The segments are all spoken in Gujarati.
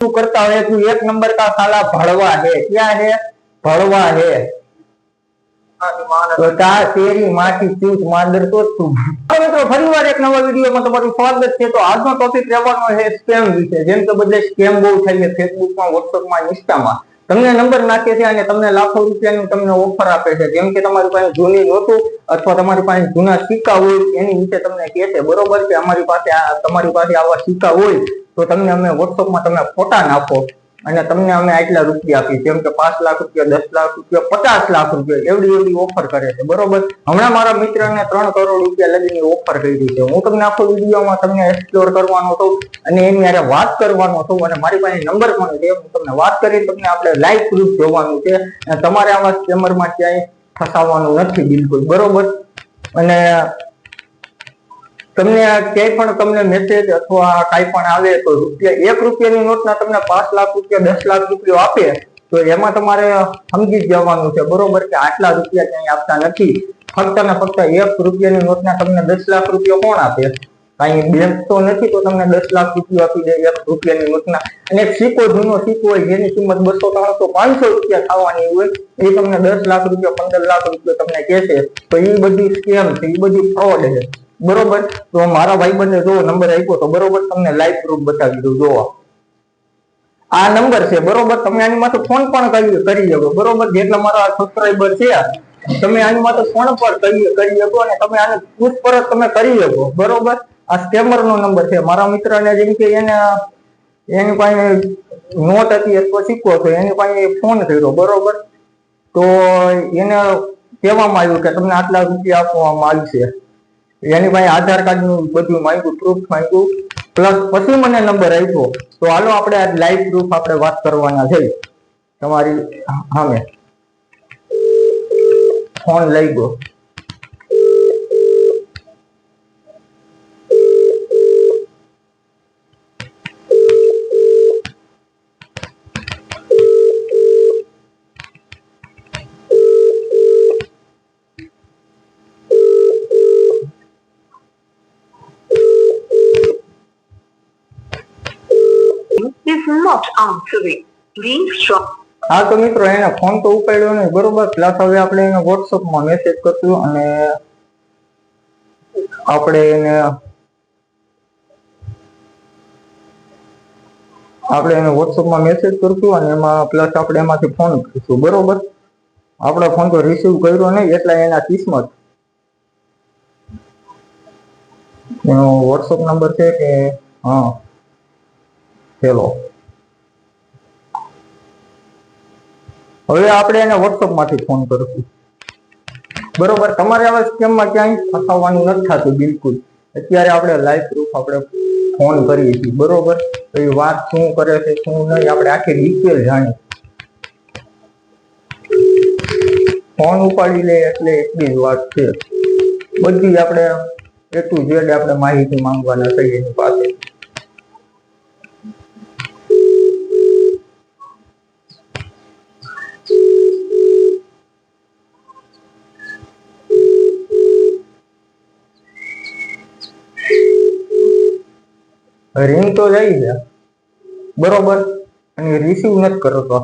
तू करता है तू एक नंबर का साला भड़वा है। क्या है? भड़वा है। तो तेरी माँ की चूत मांदर तो तू। મિત્રો ફરીવાર એક નવા વિડીયોમાં તમારું સ્વાગત છે। તો આજનો ટોપિક રહેવાનો છે સ્કેમ વિશે। જેમ કે બદલે સ્કેમ બહુ થાય છે ફેસબુકમાં, વોટ્સએપમાં, ઇન્સ્ટામાં। તમને નંબર નાખે છે અને તમને લાખો રૂપિયાની તમને ઓફર આપે છે। જેમ કે તમારી પાસે જૂની નોટો અથવા તમારી પાસે જૂના સિક્કા હોય એની વિશે તમને કહે છે, બરોબર કે અમારી પાસે તમારી પાસે આવા સિક્કા હોય તો તમને અમે વોટ્સએપમાં તમે ફોટા નાખો અને તમને અમે આટલા રૂપિયા આપી, જેમ કે 5 લાખ રૂપિયા, 10 લાખ રૂપિયા, 50 લાખ રૂપિયા એવડી ઓફર કરે છે, બરોબર। હમણાં મારા મિત્રને 3 કરોડ રૂપિયા લગીની ઓફર કરી છે। હું તમને આખો વિડીયોમાં તમને એક્સપ્લોર કરવાનો છું અને એની હારે વાત કરવાનો છું અને મારી પાસે નંબર પણ છે। હું તમને વાત કરી તમને આપણે લાઈવ પ્રૂફ જોવાનું છે અને તમારે આવા સ્કેમરમાં ક્યાંય ફસાવાનું નથી બિલકુલ, બરોબર। અને તમને ક્યાંય પણ તમને મેસેજ અથવા કાંઈ પણ આવે તો રૂપિયા 1 રૂપિયાની નોટના તમને 5 લાખ રૂપિયા, 10 લાખ રૂપિયા આપે તો એમાં તમારે સમજી જવાનું છે, બરોબર કે આટલા રૂપિયા ક્યાંય આપતા નથી। ફક્ત ને ફક્ત 1 રૂપિયાની નોટના તમને 10 લાખ રૂપિયા કોણ આપે? કાંઈ બેંક તો નથી તો તમને 10 લાખ રૂપિયા આપી દે 1 રૂપિયાની નોટના। અને સિક્કો જૂનો સિક્કો હોય જેની કિંમત 200, 300, 500 રૂપિયા થવાની હોય એ તમને 10 લાખ રૂપિયા, 15 લાખ રૂપિયા તમને કહેશે તો એ બધું સ્કેમ છે, એ બધું ફ્રોડ છે, બરોબર। તો મારા ભાઈબંધે જો નંબર આપ્યો તો બરોબર તમને લાઈવ પ્રૂફ બતાવી દઉં। જોવો આ નંબર છે, બરોબર। તમે આની માટે ફોન પણ કરી શકો, બરોબર। જેટલા મારા સબસ્ક્રાઇબર છે તમે આની માટે ફોન પણ કરી શકો અને તમે આને પૂછપરછ તમે કરી શકો, બરોબર। આ સ્કેમર નો નંબર છે। મારા મિત્રને જેમ કે એની પાસે નોટ હતી અથવા સિક્કો હતો એની પાસે ફોન કર્યો, બરોબર। તો એને કહેવામાં આવ્યું કે તમને આટલા રૂપિયા આપવામાં આવશે। એની પાસે આધાર કાર્ડ નું બધું માંગ્યું, પ્રૂફ માંગ્યું, પ્લસ પછી મને નંબર આપ્યો। તો હાલો આપણે આ લાઈવ પ્રૂફ આપણે વાત કરવાના છે તમારી સામે। ફોન લઈ ગયો। is not answering. Please try. હા તો મિત્રો એને ફોન તો ઉપાડ્યો નહીં, બરોબર। પ્લસ હવે આપણે એને વોટ્સઅપમાં મેસેજ કરશું અને આપણે એને વોટ્સઅપમાં મેસેજ કરશું અને એમાં પ્લસ આપણે એમાંથી ફોન કરીશું, બરોબર। આપણે ફોન તો રિસીવ કર્યો નહીં એટલે એના કિસ્મત એનો વોટ્સઅપ નંબર છે કે હા ચલો હવે આપણે એને વોટ્સઅપ માંથી ફોન કરશું, બરોબર। તમારે આવા સ્કેમમાં ક્યાંય ફસાવાનું નથી થતું બિલકુલ। અત્યારે આપણે લાઈવ પ્રૂફ આપણે ફોન કરીએ છીએ, બરોબર। તો એ વાત શું કરે છે શું નહીં આપણે આખી ડિટેલ જાણીએ। ફોન ઉપાડી લે એટલે એટલી જ વાત છે, બધી આપણે A to Z આપણે માહિતી માંગવાના છે એની પાસે। રિંગ તો જાય છે, બરોબર, અને રિસીવ નથી કરતો।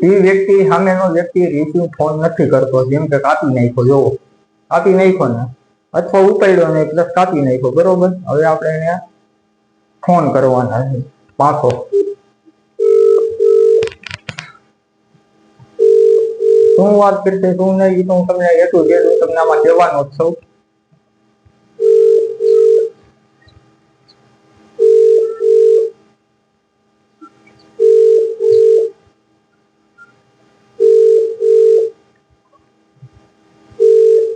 એ વ્યક્તિ સામેનો વ્યક્તિ રિસીવ ફોન નથી કરતો, જેમ કે કાપી નાખ્યો, જોવો કાપી નાખ્યો ને, અથવા ઉપાડ્યો ને પ્લસ કાપી નાખ્યો, બરોબર। હવે આપણે એને ફોન કરવાના છે પાછો। શું વાત કરશે શું નહીં તો હું તમને A to Z તમને આમાં કહેવાનો જ છું।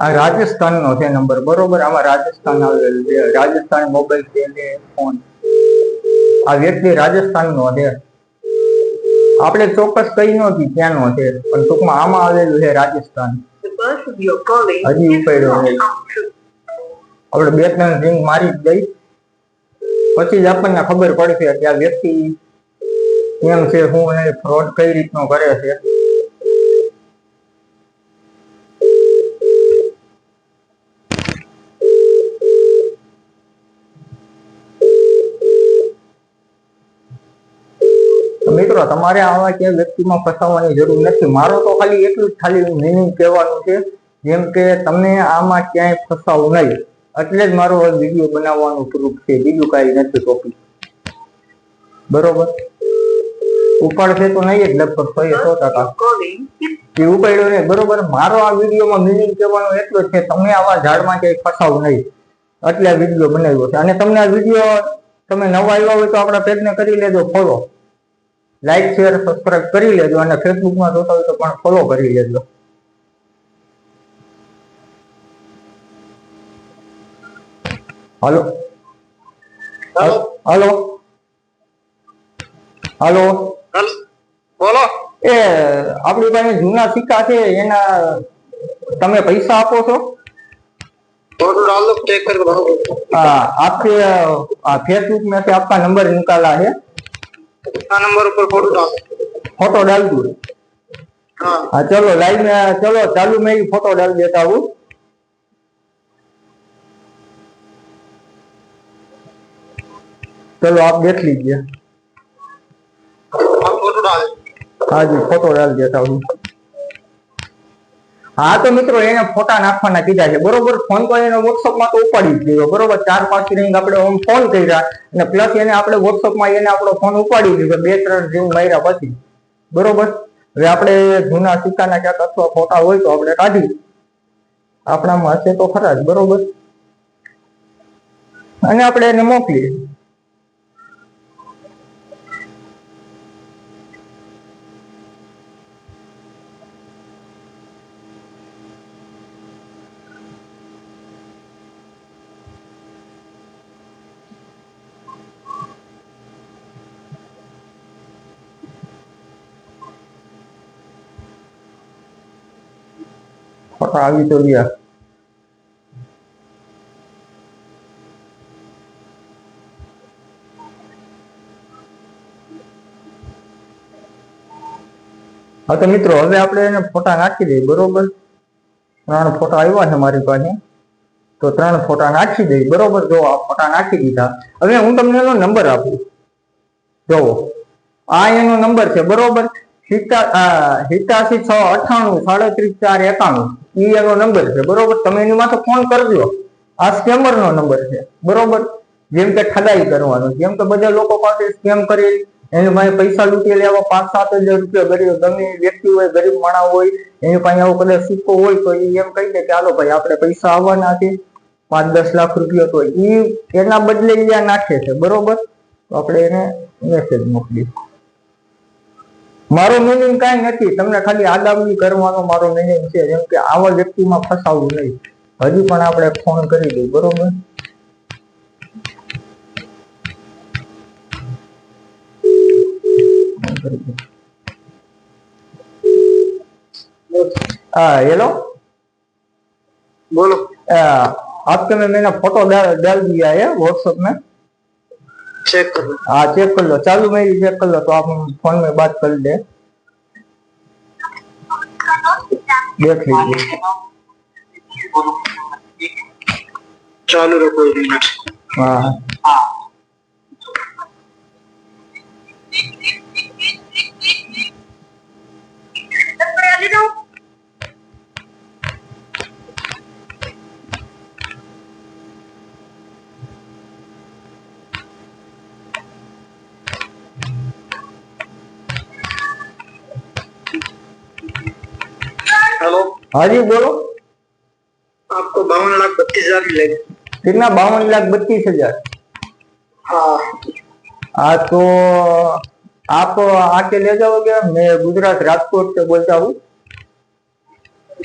આ રાજસ્થાન નો છે નંબર, બરોબર। આમાં રાજસ્થાન આવેલું છે, રાજસ્થાન મોબાઈલ છે ફોન। આ વ્યક્તિ રાજસ્થાન નો છે, આપણે ચોક્કસ કઈ નથી ક્યાંનો છે પણ ટૂંકમાં આમાં આવેલું છે રાજસ્થાન। હજી ઉપાડ્યો નહીં, આપણે 2-3 રિંગ મારી જ દઈ પછી જ આપણને ખબર પડશે કે આ વ્યક્તિ કેમ છે શું નહીં, ફ્રોડ કઈ રીતનો કરે છે। મિત્રો તમારે આવા ક્યાંય વ્યક્તિમાં ફસાવાની જરૂર નથી. મારો તો ખાલી એટલું જ ખાલી મિનિંગ કહેવાનું છે, જેમ કે તમે આમાં ક્યાંય ફસાવો નહીં, એટલે જ મારો વિડીયો બનાવવાનું પ્રૂફ છે, બીજું કાંઈ નથી ટોપિક. બરોબર, ઉપાડશે તો નહીં જ લગભગ 100% એ ઉપાડ્યો નહીં. બરોબર, મારો આ વિડીયોમાં મિનિંગ કહેવાનો એટલો જ છે, તમે આવા ઝાડમાં ક્યાંય ફસાવો નહીં, એટલે આ વિડીયો બનાવ્યો છે. અને તમને આ વિડીયો તમે નવા આવ્યા હોય તો આપણા પેજને કરી લેજો ફોલો, લાઈક શેર સબસ્ક્રાઇબ કરી લેજો, અને ફેસબુકમાં જોતા હોય તો પણ ફોલો કરી લેજો. હાલો હાલો હાલો બોલો. એ આપણી પાસે જૂના સિક્કા છે, એના તમે પૈસા આપો છો? फोटो डाल दो, चेक करके बताओ। हाँ, आपके फेसबुक में से आपका नंबर निकाला है, नंबर ऊपर फोटो डाल, फोटो डाल दूं? हाँ हाँ चलो लाइव में, चलो चालू में ही फोटो डाल देता हूँ. चलो आप देख लीजिए. आप फोटो डाल. हाँ जी, फोटो डाल देता हूँ. हाँ तो मित्रों એને ફોટા નાખવાના કીધા છે, બરોબર. ફોન તો એને WhatsApp માં તો ઉપાડી જ દીધો, બરોબર. 4-5 રિંગ આપણે ફોન કર્યા, અને પ્લસ એને આપણે WhatsApp માં એને આપણો ફોન ઉપાડી દીધો 2-3 રિંગ માર્યા પછી, બરોબર. હવે આપણે જૂના સિક્કાના ક્યાંક અથવા ફોટા હોય તો આપણે કાઢી, આપણામાં હશે તો ખરા જ, બરોબર. અને આપણે એને મોકલીએ. ફોટા આવી તો ગયા. હા તો મિત્રો હવે આપણે એને ફોટા નાખી દઈએ, બરોબર. 3 ફોટા આવ્યા છે મારી પાસે, તો 3 ફોટા નાખી દઈએ, બરોબર. જો આ ફોટા નાખી દીધા. હવે હું તમને એનો નંબર આપું, જોવો આ એનો નંબર છે, બરોબર. 87-698-37491 એ એનો નંબર છે, બરોબર. તમે એની માથે ફોન કરજો. આ સ્કેમર નો નંબર છે, બરોબર. જેમ કે ઠગાઈ કરવાનું, જેમ કે બધા લોકો પાસે સ્કેમ કરી એની પાસે પૈસા લૂંટી લેવા, 5-7 હજાર રૂપિયા ગરીબ ગમે વ્યક્તિ હોય, ગરીબ માણસ હોય, એની પાસે આવો કદાચ સિક્કો હોય તો એ એમ કહી દે કે હાલો ભાઈ આપણે પૈસા આવવાના છે 5-10 લાખ રૂપિયા, તો એ એના બદલે એ નાખે છે, બરોબર. તો આપણે એને મેસેજ મોકલીએ. મારો મિનિંગ કાંઈ નથી, તમને ખાલી આગામી કરવાનો મારો મિનિંગ છે, જેમ કે આવા વ્યક્તિમાં ફસાવવું નહીં. હજી પણ આપણે ફોન કરી દઈએ, બરોબર. हाँ हेलो, बोलो. आपके में मैंने फोटो डाल दिया है व्हाट्सएप में, चेक कर लो. हाँ चेक कर लो, चालू में ही चेक कर लो, तो आप फोन में बात कर ले, देख लीजिए. चालू रखो 1 मिनट. हाँ हेलो. हाँ जी बोलो. आपको 52,32,000 मिलेगा. कितना? 52,32,000. हाँ हाँ तो आप आके ले जाओगे? मैं गुजरात राजकोट से बोलता हूँ.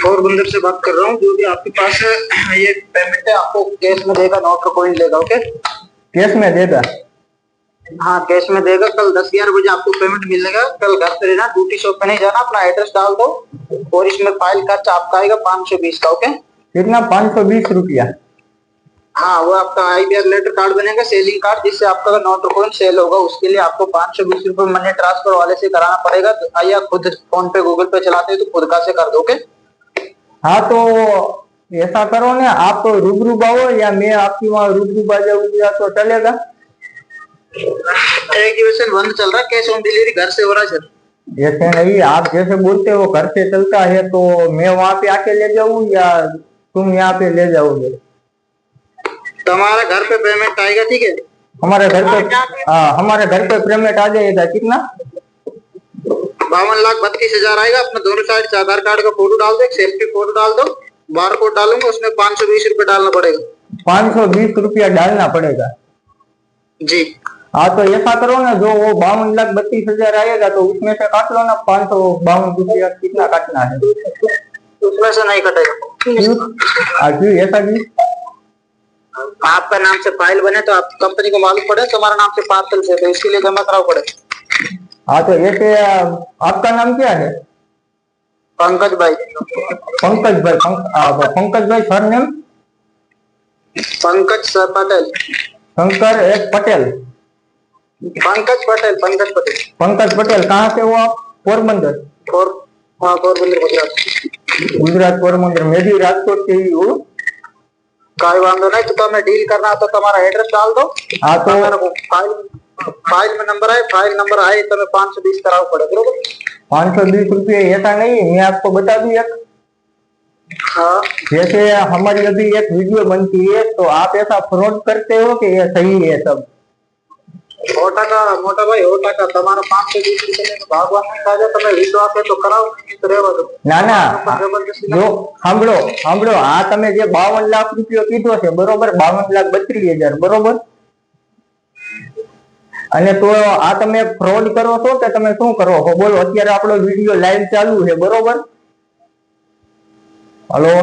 पोरबंदर से बात कर रहा हूँ. जो भी आपके पास है ये पेमेंट है, आपको कैश में देगा, नोट का कॉइन लेगा. ओके, कैश में देगा? हाँ कैश में देगा. कल 10-11 बजे आपको पेमेंट मिलेगा. कल घर पे रहना, ड्यूटी शॉप पे नहीं जाना. अपना एड्रेस डाल दो और इसमें फाइल खर्च आपका आएगा 520 का. ओके, कितना? 520 रुपया. हाँ वो आपका IBR लेटर कार्ड बनेगा, सेलिंग कार्ड, जिससे आपका नोट कॉइन सेल होगा. उसके लिए आपको 520 रुपए मनी ट्रांसफर वाले से कराना पड़ेगा. या खुद फोन पे गूगल पे चलाते हैं तो खुद का से कर दो. ओके, हाँ तो ऐसा करो ना, आप रूबरू आओ या मैं आपकी वहाँ रूबरू आ जाऊंगा तो चलेगा? एक्टिवेशन बंद चल रहा है, कैश ऑन डिलीवरी घर से हो रहा है सर। जैसे नहीं, आप जैसे बोलते हो घर से चलता है, तो मैं वहाँ पे आके ले जाऊँ या तुम यहाँ पे ले जाओगे? तो हमारा घर पे पेमेंट आएगा, ठीक है? हमारे घर पे, हाँ हमारे घर पे पेमेंट आ जाएगा। कितना? 52,32,000 आएगा। अपना दोनों साइड से आधार कार्ड का फोटो डाल दो, एक सेल्फी फोटो डाल दो, बार कोड डालूंगा, उसमें 520 रुपए डालना पड़ेगा। 520 रुपया डालना पड़ेगा? जी हाँ, तो ऐसा करो ना, जो वो 52,32,000 आएगा तो उसमें से काट लो ना 552 रुपया। कितना काटना है? उसमें से नहीं कटेगा। क्यों ऐसा भी? आपका नाम से फाइल बने तो आप कंपनी को मालूम पड़े तुम्हारा नाम से पार्सल से, तो इसके लिए जमा कराना पड़ेगा। हाँ, तो ऐसे आपका नाम क्या है? पंकज भाई। पंकज भाई। पंकज भाई सरनेम? पंकज सर पटेल। शंकर एक पटेल। पंकज पटेल। पंकज पटेल। पंकज पटेल। कहाँ से हो आप? पोरबंदर? हाँ, पोरबंदर गुजरात। गुजरात पोरबंदर। मैं भी राजकोट से ही हूँ। कोई वांधो नहीं, तो तुम्हें डील करना तो तुम्हारा एड्रेस डाल दो। हाँ, तो मेरे को फाइल में नंबर आए, फाइल नंबर आए तो 520 कराना पड़ेगा, बरोबर? 520 रुपये ऐसा नहीं, मैं आपको बता दूं एक। हाँ, जैसे हमारी अभी एक वीडियो बनती है, तो आप ऐसा फ्रॉड करते हो कि ये सही है सब? मोटा भाई होटा का तुम्हारा 520 रुपये में भगवान नहीं कहा, तुम्हें विश्वास है तो कराओ, नहीं तो रहवा दो। ના ના, જો સાંભળો સાંભળો, આ તમે જે 52 લાખ રૂપિયો કીધો છે, બરોબર? 52,32,000, બરોબર? અને તો આ તમે ફ્રોડ કરો છો કે તમે શું કરો છો? બોલો. અત્યારે આપણો વિડીયો લાઈવ ચાલુ છે, બરોબર? Hello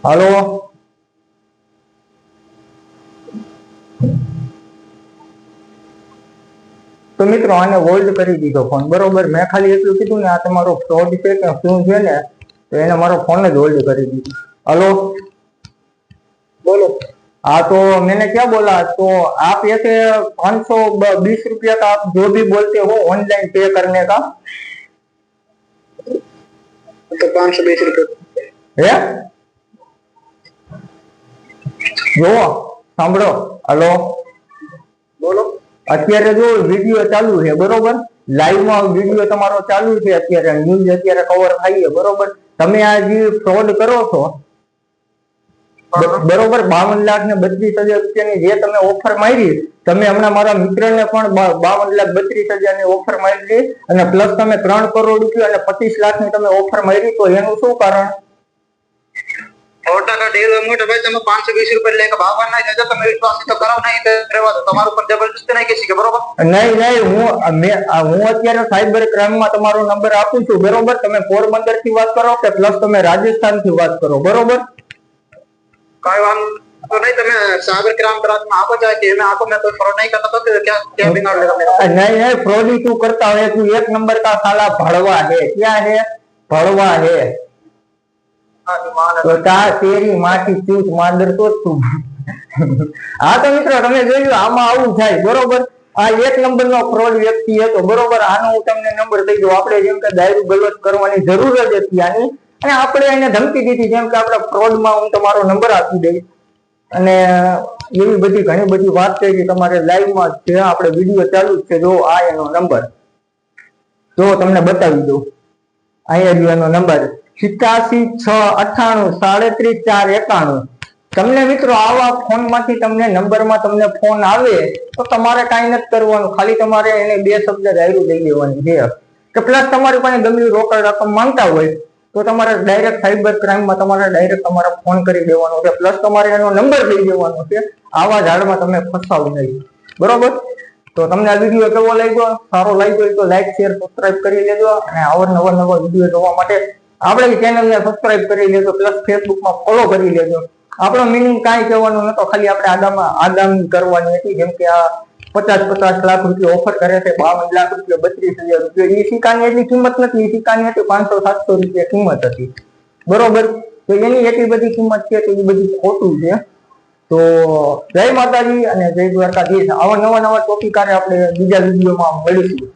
hello. તો મિત્રો આને હોલ્ડ કરી દીધો ફોન, બરોબર? મેં ખાલી એટલું કીધું ને આ તમારો ફ્રોડ છે કે શું છે ને, તો એને મારો ફોન જ હોલ્ડ કરી દીધો। हेलो बोलो। हाँ, तो मैंने क्या बोला, तो आप ऐसे 520 रुपया का आप जो भी बोलते हो ऑनलाइन पे करने का, तो 520 रुपये है? जो સાંભળો, हेलो बोलो। અત્યારે જો વિડિયો ચાલુ છે, બરોબર? લાઈવ માં વિડિયો તમારો ચાલુ છે, અત્યારે ન્યૂઝ અત્યારે કવર થાય છે, બરોબર? તમે આ જે ફ્રોડ કરો છો, બરોબર, 52,32,000 રૂપિયાની જે તમે ઓફર મારી, તમે હમણાં મારા મિત્રને પણ 52,32,000 ની ઓફર મારી અને પ્લસ તમે 3 કરોડ રૂપિયા અને 25 લાખની તમે ઓફર મારી, તો એનું શું કારણ? ઓટા का डील मोटे भाई તમે 520 रुपए लेके भागवा नहीं देते, તમે વિશ્વાસ તો કરો નહીં તો રહેવા દો, તમારા ઉપર જબરદસ્તી નહીં કેસી કે, બરોબર? નહીં, હું અત્યારે સાયબર ક્રાઇમ માં તમારો નંબર આપું છું, બરોબર? તમે પોરબંદર થી વાત કરો કે પ્લસ તમે રાજસ્થાન થી વાત કરો, બરોબર? कोई वांधो तो नहीं, તમે साइबर क्राइम ब्रांच में आपको जाके मैं आपको मैं कोई फ्रॉड नहीं करता, तो क्या बिगाड़ लेगा मेरा? नहीं, फ्रॉड ही तू करता है, तू एक नंबर का साला भड़वा है। क्या है? भड़वा है। तो तेरी माटी चूत मांदर तो तू। हाँ, तो मित्रों તમે જોયું આમાં આવું થાય, બરોબર? આ એક નંબર નો ફ્રોડ વ્યક્તિ હતો, બરોબર? આનો હું તમને નંબર દઈ દઉં। આપણે જેમ કે દારૂ ગલત કરવાની જરૂર જ હતી આની, અને આપણે એને ધમકી દીધી, જેમ કે આપણે ફ્રોડ માં હું તમારો નંબર આપી દઈશ, અને એવી બધી ઘણી બધી વાત કરી તમારે લાઈવ માં છે, આપણે વિડીયો ચાલુ જ છે। જો આ એનો નંબર, જો તમને બતાવી દઉં, અહીંયા જો એનો નંબર 87,698,37,491। તમને મિત્રો આવા ફોન માંથી તમને નંબર માં તમને ફોન આવે તો તમારે કાંઈ નથી કરવાનું, ખાલી તમારે એને 2 શબ્દ ડાયરી દઈ દેવાની છે કે પ્લસ તમારી પાસે ગમે રોકડ રકમ માંગતા હોય તો તમારે ડાયરેક્ટ સાયબર ક્રાઇમ માં તમારે ડાયરેક્ટ તમારે ફોન કરી દેવાનો છે, પ્લસ તમારે એનો નંબર દઈ દેવાનો છે। આવા ઝાડમાં તમે ફસાવ નહીં, બરોબર? તો તમને આ વિડીયો કેવો લાગ્યો? સારો લાગ્યો હોય તો લાઈક શેર સબસ્ક્રાઇબ કરી લેજો, અને અવારનવાર નવા વિડીયો જોવા માટે આપણી ચેનલને સબસ્ક્રાઇબ કરી લેજો, પ્લસ ફેસબુક માં ફોલો કરી લેજો। આપણો મિનિંગ કાંઈ કહેવાનું નતો, ખાલી આપણે આગામી કરવાની હતી, જેમ કે આ 50 લાખ રૂપિયા ઓફર કરે છે, 52 લાખ રૂપિયા 32,000 રૂપિયા, એ સિક્કાની એટલી કિંમત નથી, એ સિક્કાની હતી 500-700 રૂપિયા કિંમત હતી, બરોબર? તો એની એટલી બધી કિંમત છે, તો એ બધી ખોટું છે। તો જય માતાજી અને જય દ્વારકાધીશ। આવા નવા ટોપિક આપણે બીજા વિડીયોમાં મળીશું।